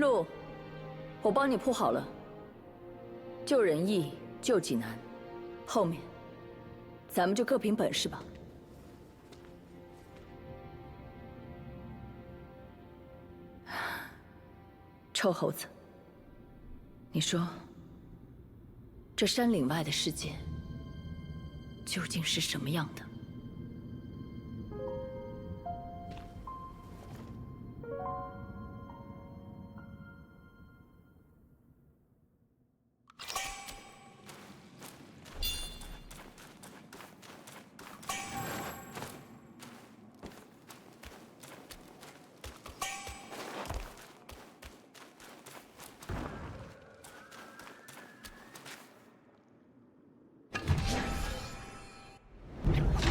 路，我帮你铺好了。救人易，救己难，后面咱们就各凭本事吧。臭猴子，你说，这山岭外的世界究竟是什么样的？ Ugh!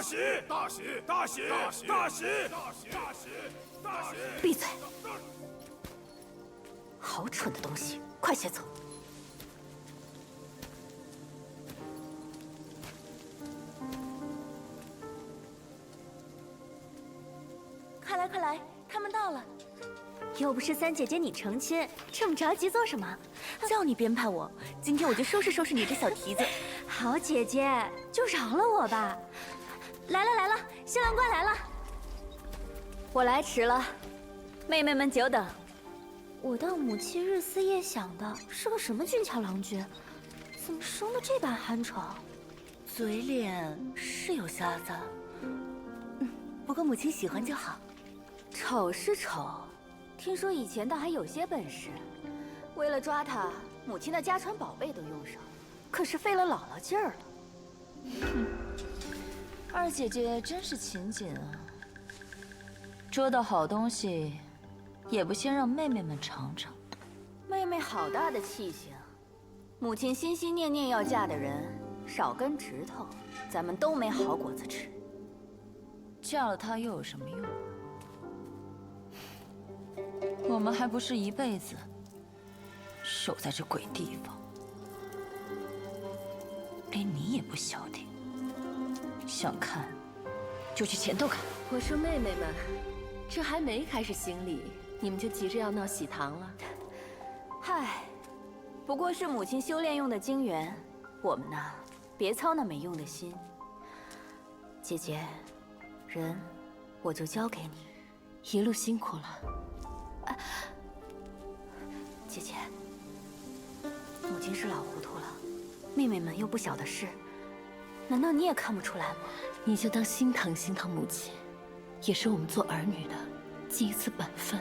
喜！大喜！大喜！大喜！大喜！大喜！大喜！大喜！闭嘴！好蠢的东西，快些走！快来快来，他们到了。又不是三姐姐你成亲，这么着急做什么？叫你编排我，今天我就收拾收拾你这小蹄子。好姐姐，就饶了我吧。来了来了，新郎官来了。我来迟了，妹妹们久等。我当母亲日思夜想的是个什么俊俏郎君，怎么生得这般酣丑？嘴脸是有瑕疵，不过母亲喜欢就好。丑是丑，听说以前倒还有些本事。为了抓他，母亲的家传宝贝都用上，可是费了姥姥劲儿了。哼，二姐姐真是勤俭啊！捉到好东西，也不先让妹妹们尝尝。妹妹好大的气性，母亲心心念念要嫁的人，少根指头，咱们都没好果子吃。嫁了她又有什么用？我们还不是一辈子守在这鬼地方，连你也不消停。想看就去前头看。我说妹妹们，这还没开始行礼，你们就急着要闹喜糖了？嗨，不过是母亲修炼用的精元，我们呢，别操那没用的心。姐姐，人我就交给你，一路辛苦了。姐姐，母亲是老糊涂了，妹妹们又不小的事，难道你也看不出来吗？你就当心疼心疼母亲，也是我们做儿女的尽一次本分。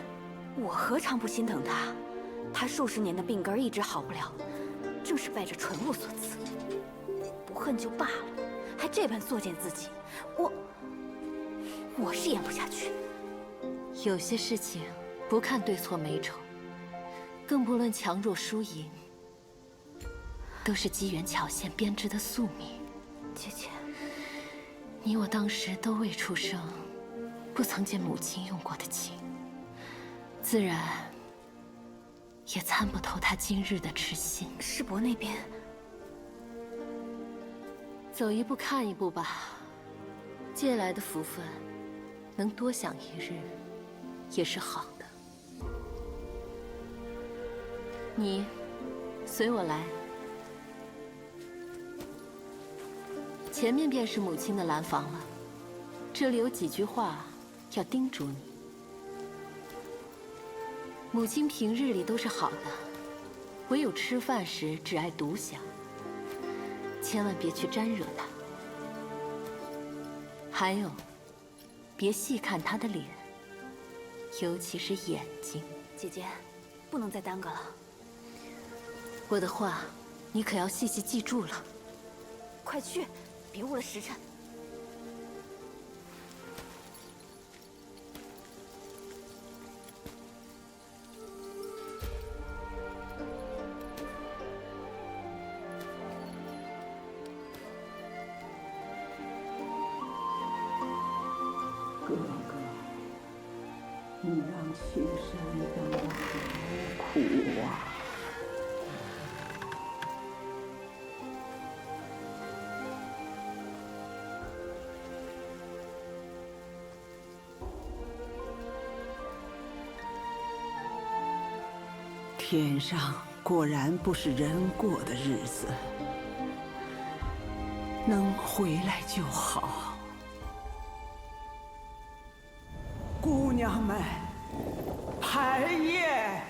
我何尝不心疼她？她数十年的病根一直好不了，正是拜这纯物所赐。不恨就罢了，还这般作践自己，我是咽不下去。有些事情不看对错美丑，更不论强弱输赢，都是机缘巧现编织的宿命。姐姐，你我当时都未出生，不曾见母亲用过的情，自然也参不透她今日的痴心。世伯那边，走一步看一步吧。借来的福分，能多享一日，也是好的。你随我来，前面便是母亲的兰房了。这里有几句话要叮嘱你。母亲平日里都是好的，唯有吃饭时只爱独享，千万别去沾惹她。还有，别细看她的脸，尤其是眼睛。姐姐，不能再耽搁了。我的话，你可要细细记住了。快去，别误了时辰。哥哥，你让青山等得好苦啊！天上果然不是人过的日子，能回来就好。姑娘们，排宴！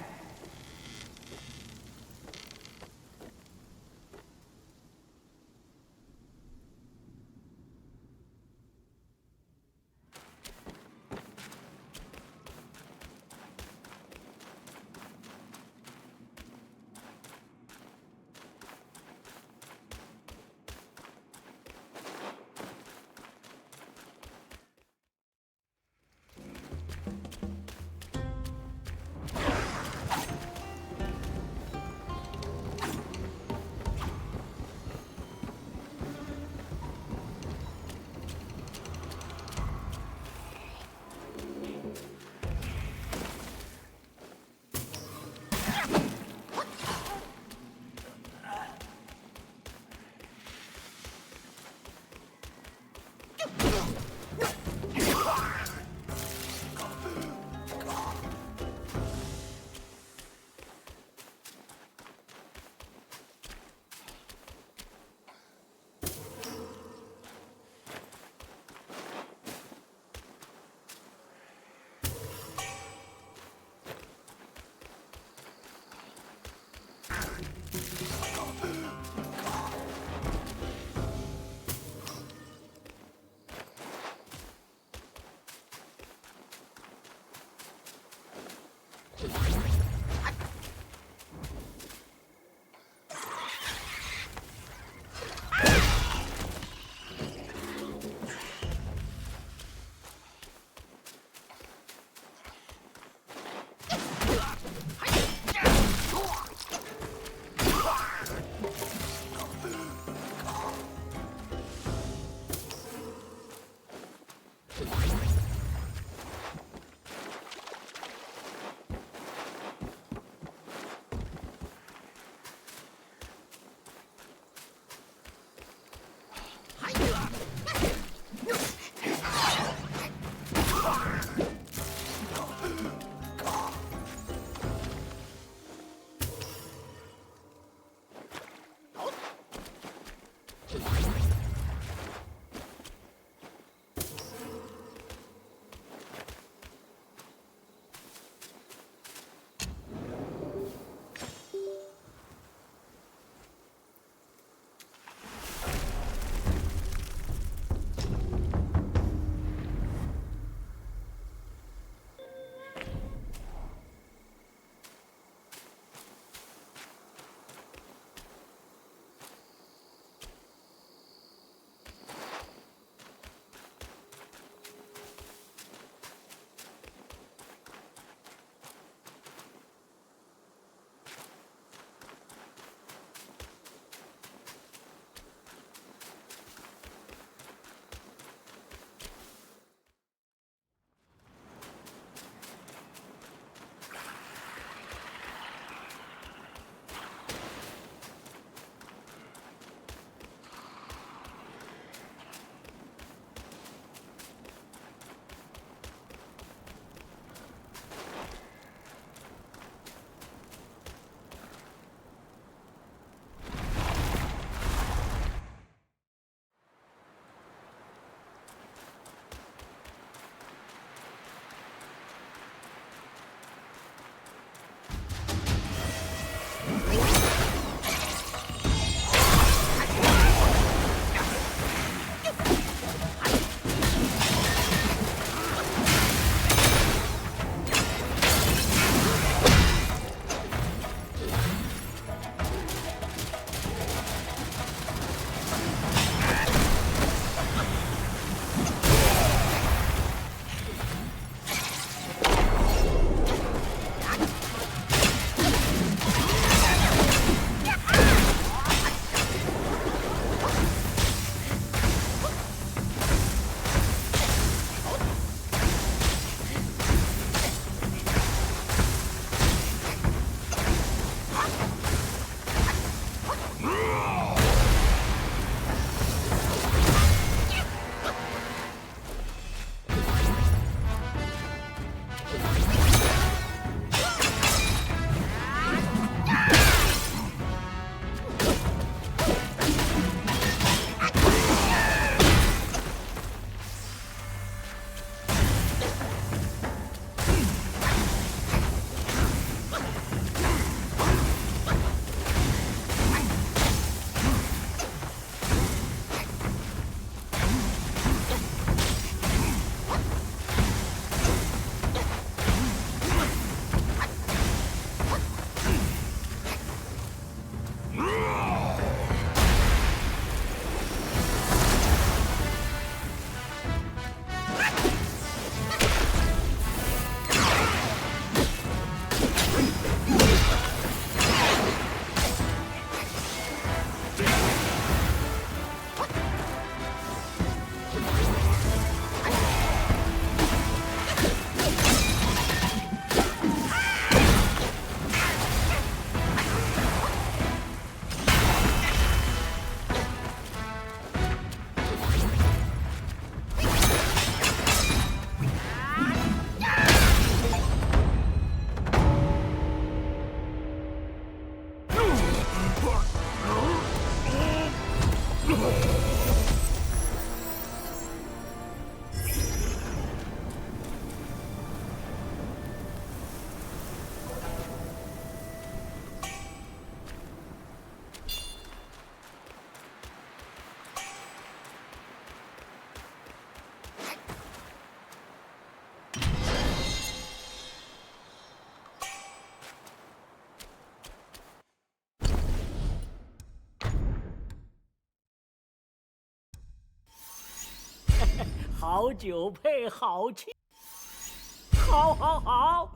好酒配好气。好，好，好！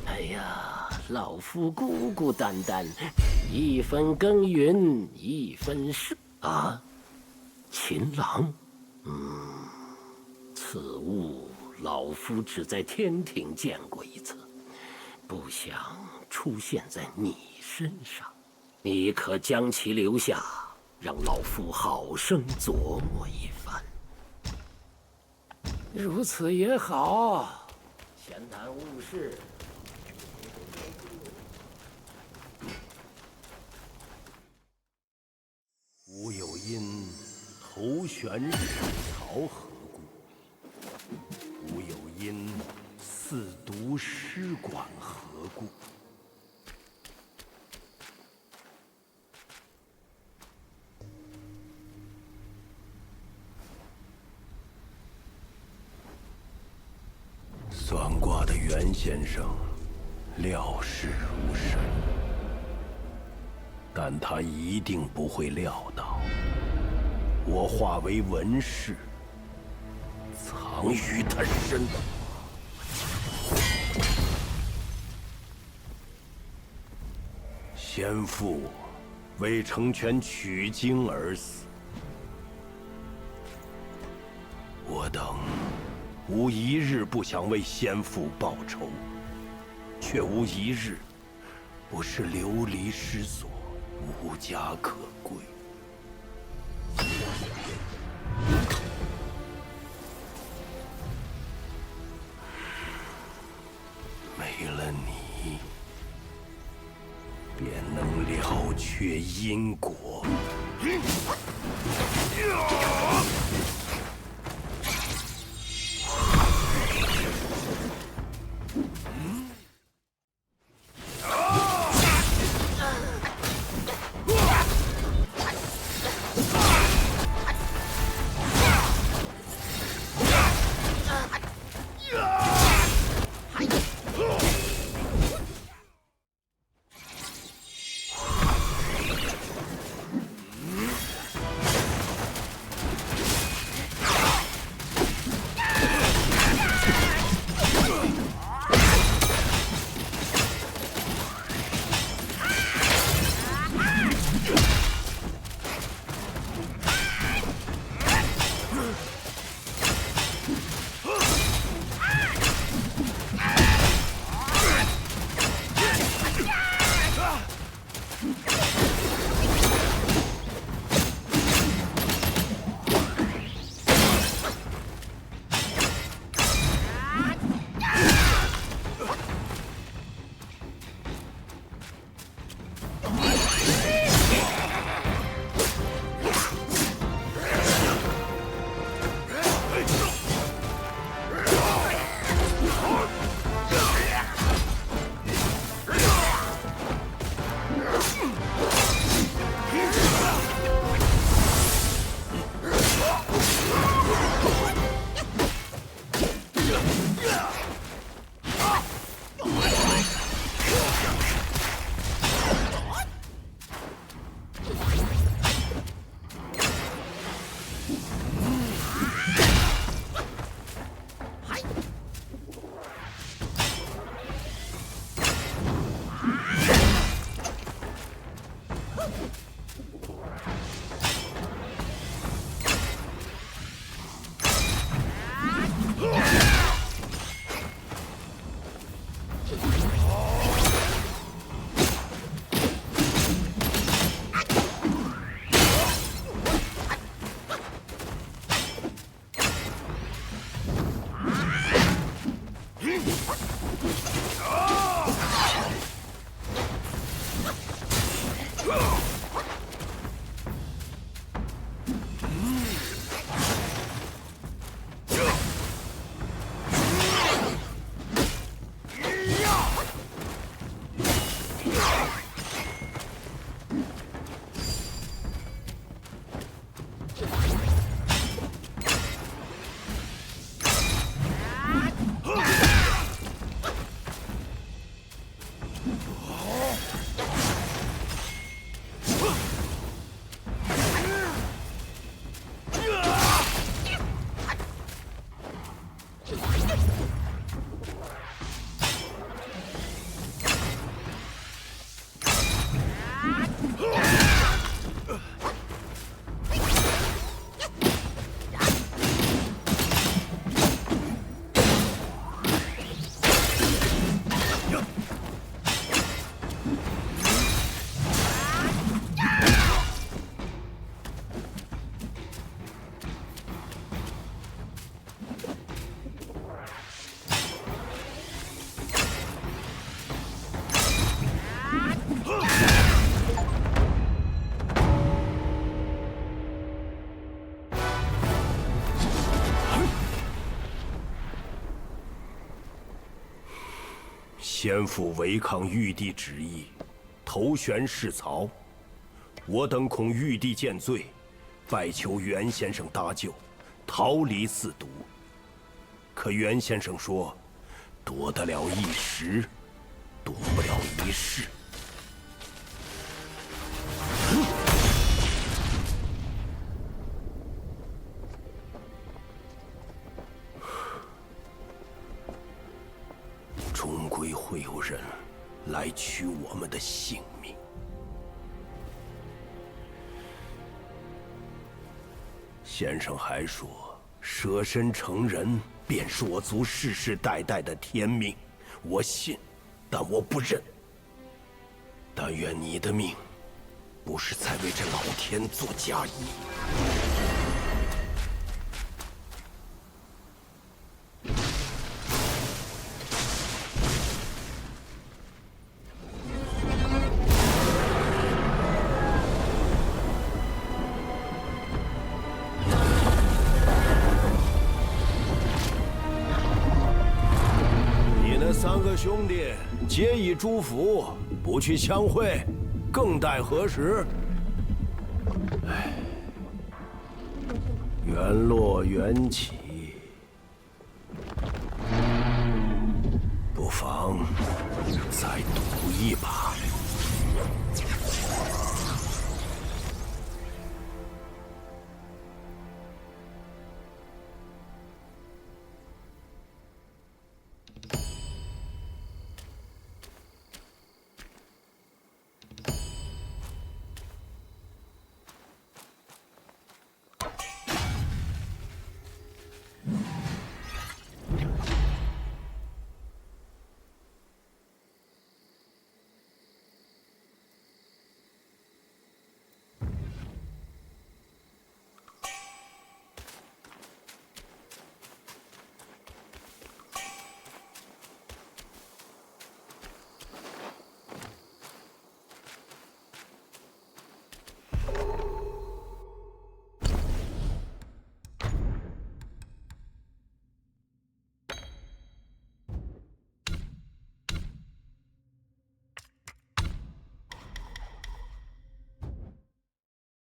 哎呀，老夫孤孤单单，一分耕耘一分收啊。秦郎，此物老夫只在天庭见过一次，不想出现在你身上。你可将其留下，让老夫好生琢磨一番。如此也好，闲谈误事。吾有因头悬日朝何故？吾有因四读诗馆何故？算卦的袁先生料事如神，但他一定不会料到，我化为文士，藏于他身。先父为成全取经而死，我等无一日不想为先父报仇，却无一日不是流离失所，无家可归。没了你，便能了却因果。先父违抗玉帝旨意，投悬弑曹，我等恐玉帝见罪，拜求袁先生搭救，逃离四毒。可袁先生说，夺得了一时，夺不了一世。终归会有人来取我们的性命。先生还说，舍身成人便是我族世世代代的天命，我信，但我不认。但愿你的命不是在为这老天做嫁衣。三个兄弟皆已诸府，不去相会，更待何时？唉，缘落缘起，不妨再赌一把。